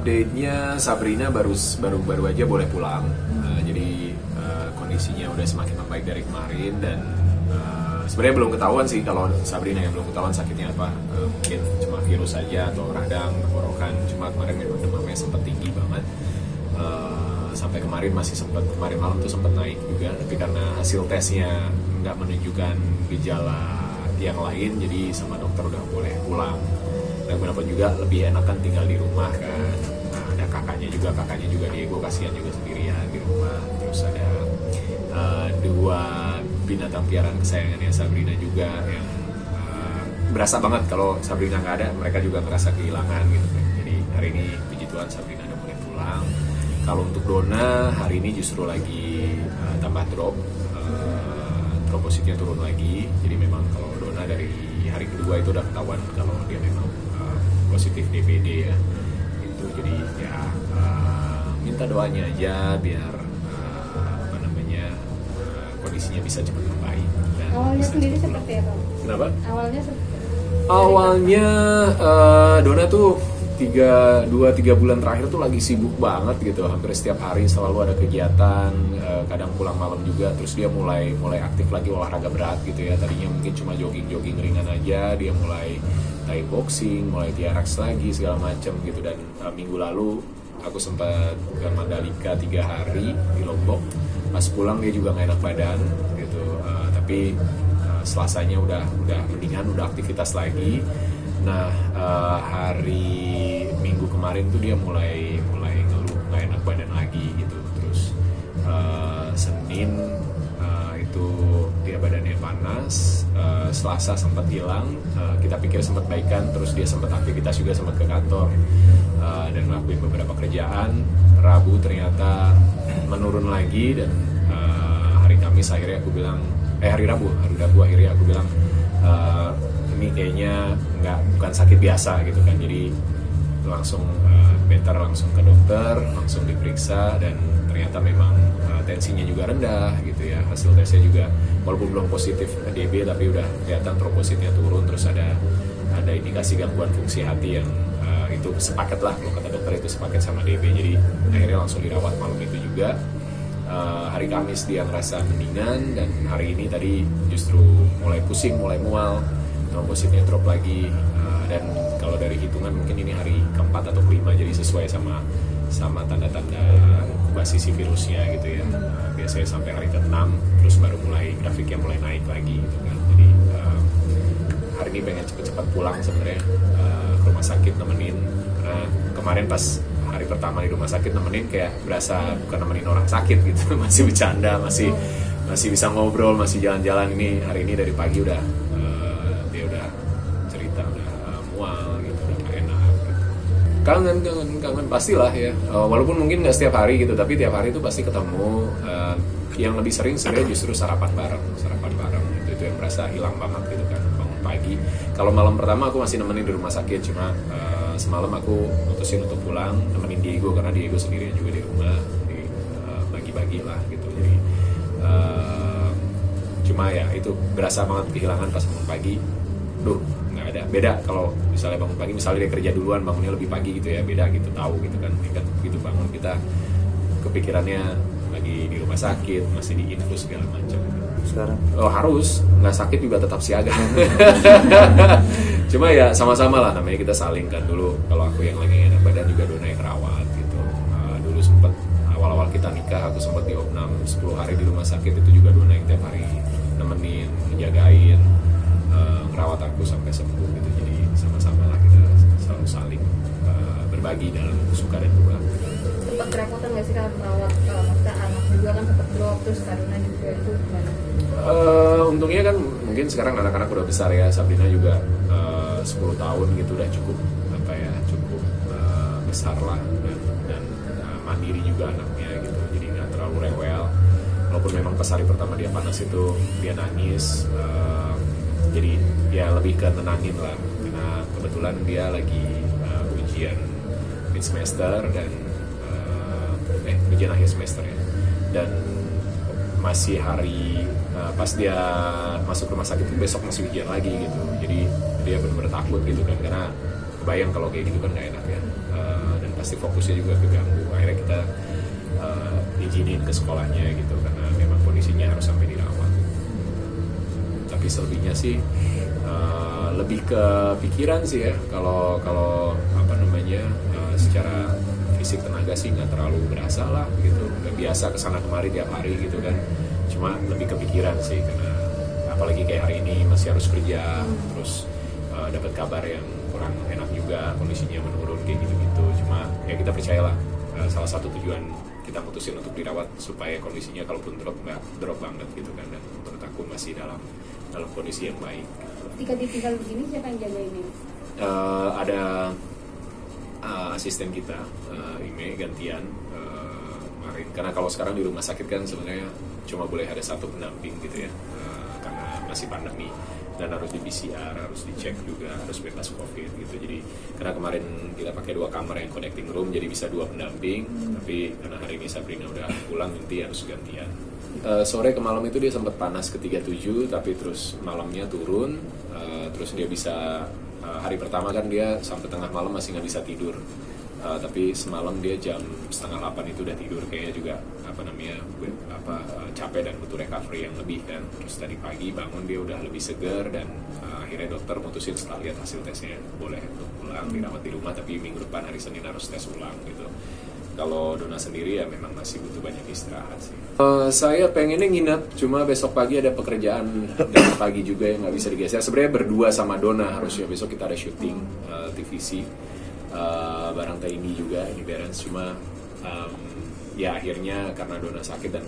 update-nya Sabrina baru aja boleh pulang. Jadi kondisinya udah semakin membaik dari kemarin dan sebenarnya belum ketahuan sih kalau Sabrina yang belum ketahuan sakitnya apa. Mungkin cuma virus saja atau radang, tenggorokan. Cuma kemarin memang demamnya sempat tinggi banget. Sampai kemarin kemarin malam tuh sempat naik juga, tapi karena hasil tesnya nggak menunjukkan gejala yang lain, jadi sama dokter udah boleh pulang. Dan beberapa juga lebih enakan tinggal di rumah kan. Nah, ada kakaknya juga Diego, kasihan juga sendirian di rumah. Terus ada dua binatang piaraan kesayangannya Sabrina juga yang berasa banget kalau Sabrina nggak ada, mereka juga merasa kehilangan gitu kan. Jadi hari ini puji Tuhan Sabrina udah boleh pulang. Kalau untuk Dona hari ini justru lagi tambah drop, tropositnya turun lagi. Jadi memang kalau Dona dari hari kedua itu udah ketahuan kalau dia memang positif DBD ya. Itu jadi ya minta doanya aja biar kondisinya bisa cepat membaik. Awalnya sendiri seperti apa? Kenapa? Awalnya Dona tuh 2-3 bulan terakhir tuh lagi sibuk banget gitu, hampir setiap hari selalu ada kegiatan, kadang pulang malam juga. Terus dia mulai aktif lagi olahraga berat gitu ya. Tadinya mungkin cuma jogging ringan aja, dia mulai Thai boxing, mulai TRX lagi segala macam gitu. Dan minggu lalu aku sempat ke Mandalika 3 hari di Lombok. Pas pulang dia juga nggak enak badan gitu, tapi Selasanya udah mendingan, udah aktivitas lagi. Nah hari Minggu kemarin tuh dia mulai ngeluh nggak enak badan lagi gitu. Terus Senin itu dia badannya panas, Selasa sempat hilang, kita pikir sempat baikan, terus dia sempat aktivitas juga, sempat ke kantor dan ngelakuin beberapa kerjaan. Rabu ternyata menurun lagi dan hari Kamis akhirnya aku bilang hari Rabu akhirnya aku bilang ini kayaknya bukan sakit biasa gitu kan. Jadi langsung langsung ke dokter, langsung diperiksa dan ternyata memang tensinya juga rendah gitu ya. Hasil tesnya juga walaupun belum positif DB tapi udah kelihatan tropositnya turun. Terus ada indikasi gangguan fungsi hati yang itu sepaket lah, kalau kata dokter itu sepaket sama DB. Jadi akhirnya langsung dirawat malam itu juga. Hari Kamis dia ngerasa mendingan dan hari ini tadi justru mulai pusing, mulai mual, trombositnya drop lagi. Dan kalau dari hitungan mungkin ini hari keempat atau kelima, jadi sesuai sama tanda-tanda inkubasi si virusnya gitu ya. Biasanya sampai hari ke-6 terus baru grafiknya mulai naik lagi gitu kan. Jadi hari ini pengen cepet-cepet pulang sebenarnya ke rumah sakit nemenin, karena kemarin pas hari pertama di rumah sakit nemenin kayak berasa bukan nemenin orang sakit gitu. Masih bercanda, masih bisa ngobrol, masih jalan-jalan. Ini hari ini dari pagi udah dia udah cerita udah mual gitu, udah gak enak gitu. Kangen pastilah ya, walaupun mungkin nggak setiap hari gitu, tapi tiap hari itu pasti ketemu. Yang lebih sering sebenarnya justru sarapan bareng itu yang berasa hilang banget gitu kan. Bangun pagi, kalau malam pertama aku masih nemenin di rumah sakit, cuma semalam aku mutusin untuk pulang nemenin Diego karena Diego sendirian juga di rumah, jadi bagi-bagi lah gitu. Jadi cuma ya itu berasa banget kehilangan pas bangun pagi. Nggak ada, beda kalau misalnya bangun pagi, misalnya dia kerja duluan bangunnya lebih pagi gitu ya, beda gitu, tahu gitu kan. Ini kan begitu bangun kita kepikirannya lagi di rumah sakit, masih di infus segala macam. Sekarang harus nggak sakit juga tetap siaga. Cuma ya sama-sama lah, namanya kita saling kan. Dulu kalau aku yang lagi enak badan juga Dona yang rawat gitu. Dulu sempat awal-awal kita nikah aku sempat diopnam 10 hari di rumah sakit, itu juga Dona yang tiap hari nemenin, menjagain, ngerawat aku sampai sembuh gitu. Jadi sama-sama lah kita selalu saling berbagi dalam suka dan duka. sempat kerepotan nggak sih kalau merawat maksudnya anak juga kan sempat drop, terus Karina juga itu gimana? Untungnya kan mungkin sekarang anak-anak udah besar ya. Sabrina juga 10 tahun gitu udah cukup besar lah dan mandiri juga anaknya gitu, jadi nggak terlalu rewel. Walaupun memang pas hari pertama dia panas itu dia nangis, jadi ya lebih ke nenangin lah, karena kebetulan dia lagi ujian mid semester dan ujian akhir semester ya, dan masih hari pas dia masuk rumah sakit itu besok masih ujian lagi gitu. Jadi dia benar-benar takut gitu kan, karena bayang kalau kayak gitu kan nggak enak ya. Dan pasti fokusnya juga keganggu. Akhirnya kita izinin ke sekolahnya gitu karena memang kondisinya harus sampai dirawat. Tapi selebihnya sih lebih ke pikiran sih ya. Kalau apa namanya secara fisik tenaga sih nggak terlalu berasa lah gitu. Udah biasa kesana kemari tiap hari gitu kan. Cuma lebih ke pikiran sih karena apalagi kayak hari ini masih harus kerja, terus dapat kabar yang kurang enak juga, kondisinya menurun kayak gitu-gitu. Cuma ya kita percayalah salah satu tujuan kita mutusin untuk dirawat supaya kondisinya kalaupun drop nggak drop banget gitu kan, dan menurut aku masih dalam kondisi yang baik. Ketika ditinggal begini siapa yang jagain ini? Ada asisten kita, Ime gantian kemarin. Karena kalau sekarang di rumah sakit kan sebenarnya cuma boleh ada satu pendamping gitu ya, karena masih pandemi dan harus di PCR, harus dicek juga, harus bebas COVID gitu. Jadi karena kemarin kita pakai 2 kamar yang connecting room, jadi bisa 2 pendamping. Tapi karena hari ini Sabrina udah pulang, nanti harus gantian. Sore ke malam itu dia sempat panas ke 37, tapi terus malamnya turun. Terus dia bisa hari pertama kan dia sampai tengah malam masih nggak bisa tidur. Tapi semalam dia jam 7:30 itu udah tidur, kayaknya juga capek dan butuh recovery yang lebih kan. Terus tadi pagi bangun dia udah lebih segar dan akhirnya dokter mutusin setelah lihat hasil tesnya boleh untuk pulang dirawat di rumah, tapi minggu depan hari Senin harus tes ulang gitu. Kalau Dona sendiri ya memang masih butuh banyak istirahat sih. Saya pengennya nginep, cuma besok pagi ada pekerjaan dan pagi juga yang nggak bisa digeser. Sebenarnya berdua sama Dona harusnya besok kita ada syuting TVC barang ini juga ini beres, cuma ya akhirnya karena Dona sakit dan